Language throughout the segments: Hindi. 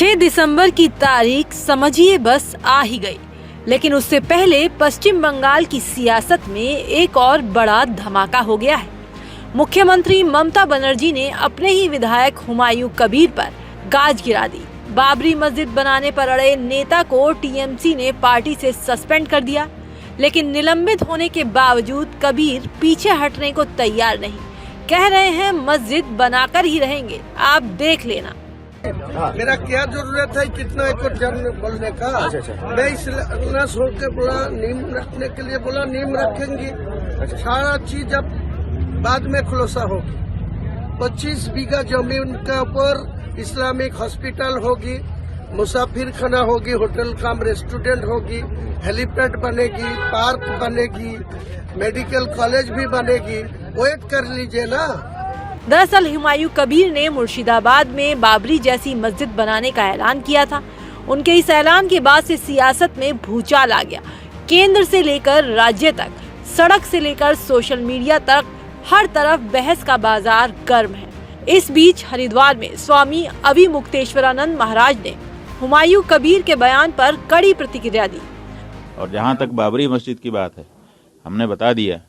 6 दिसंबर की तारीख समझिए बस आ ही गई, लेकिन उससे पहले पश्चिम बंगाल की सियासत में एक और बड़ा धमाका हो गया है। मुख्यमंत्री ममता बनर्जी ने अपने ही विधायक हुमायूं कबीर पर गाज गिरा दी। बाबरी मस्जिद बनाने पर अड़े नेता को टीएमसी ने पार्टी से सस्पेंड कर दिया, लेकिन निलंबित होने के बावजूद कबीर पीछे हटने को तैयार नहीं। कह रहे हैं मस्जिद बनाकर ही रहेंगे, आप देख लेना। मेरा क्या जरूरत है कितना एकड़ जमीन बोलने का। मैं इसलिए सोच के बोला नीम रखने के लिए बोला नीम रखेंगे। सारा चीज अब बाद में खुलासा होगी। 25 बीघा जमीन के ऊपर इस्लामिक हॉस्पिटल होगी, मुसाफिर खाना होगी, होटल कम रेस्टोरेंट होगी, हेलीपैड बनेगी, पार्क बनेगी, मेडिकल कॉलेज भी बनेगी। वेट कर लीजिए ना। दरअसल हुमायूं कबीर ने मुर्शिदाबाद में बाबरी जैसी मस्जिद बनाने का ऐलान किया था। उनके इस ऐलान के बाद से सियासत में भूचाल आ गया। केंद्र से लेकर राज्य तक, सड़क से लेकर सोशल मीडिया तक हर तरफ बहस का बाजार गर्म है। इस बीच हरिद्वार में स्वामी अविमुक्तेश्वरानंद महाराज ने हुमायूं कबीर के बयान पर कड़ी प्रतिक्रिया दी। और जहाँ तक बाबरी मस्जिद की बात है, हमने बता दिया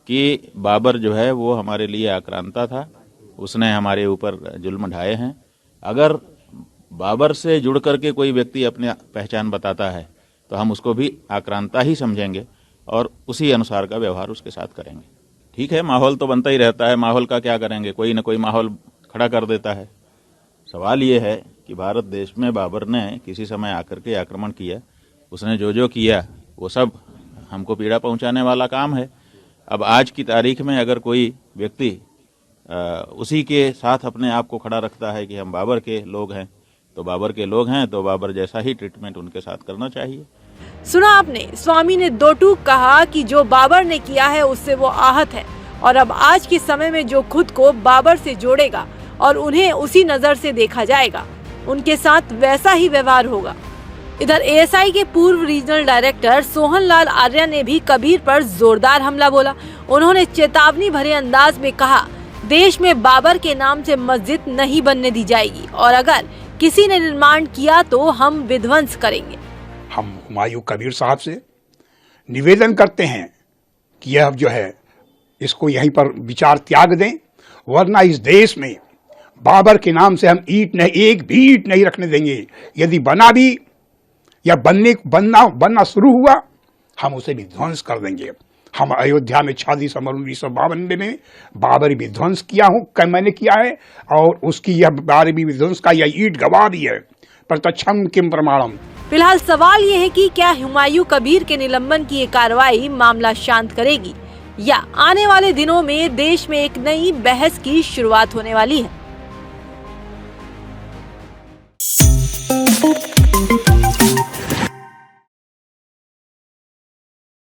कि बाबर जो है वो हमारे लिए आक्रांता था, उसने हमारे ऊपर जुल्म ढाए हैं। अगर बाबर से जुड़ करके कोई व्यक्ति अपनी पहचान बताता है तो हम उसको भी आक्रांता ही समझेंगे और उसी अनुसार का व्यवहार उसके साथ करेंगे। ठीक है, माहौल तो बनता ही रहता है, माहौल का क्या करेंगे, कोई न कोई माहौल खड़ा कर देता है। सवाल ये है कि भारत देश में बाबर ने किसी समय आकर के आक्रमण किया, उसने जो जो किया वो सब हमको पीड़ा पहुंचाने वाला काम है। अब आज की तारीख में अगर कोई व्यक्ति उसी के साथ अपने आप को खड़ा रखता है कि हम बाबर के लोग हैं, तो बाबर के लोग हैं तो बाबर जैसा ही ट्रीटमेंट उनके साथ करना चाहिए। सुना आपने, स्वामी ने दो टूक कहा कि जो बाबर ने किया है उससे वो आहत है और अब आज के समय में जो खुद को बाबर से जोड़ेगा और उन्हें उसी नजर से देखा जाएगा, उनके साथ वैसा ही व्यवहार होगा। इधर एएसआई के पूर्व रीजनल डायरेक्टर सोहन लाल आर्या ने भी कबीर पर जोरदार हमला बोला। उन्होंने चेतावनी भरे अंदाज में कहा, देश में बाबर के नाम से मस्जिद नहीं बनने दी जाएगी और अगर किसी ने निर्माण किया तो हम विध्वंस करेंगे। हम हुमायूं कबीर साहब से निवेदन करते हैं कि यह जो है इसको यहीं पर विचार त्याग दें, वरना इस देश में बाबर के नाम से हम ईंट नहीं, एक भी ईंट नहीं रखने देंगे। यदि बना भी या बनना शुरू हुआ, हम उसे भी ध्वंस कर देंगे। हम अयोध्या में 6 दिसंबर 1952 में बाबरी विध्वंस किया हूँ, मैंने किया है, और उसकी यह बाबरी विध्वंस का यह ईंट गवाह भी है। प्रत्यक्षम किम प्रमाणम। फिलहाल सवाल ये है कि क्या हुमायूं कबीर के निलंबन की ये कार्रवाई मामला शांत करेगी या आने वाले दिनों में देश में एक नई बहस की शुरुआत होने वाली है।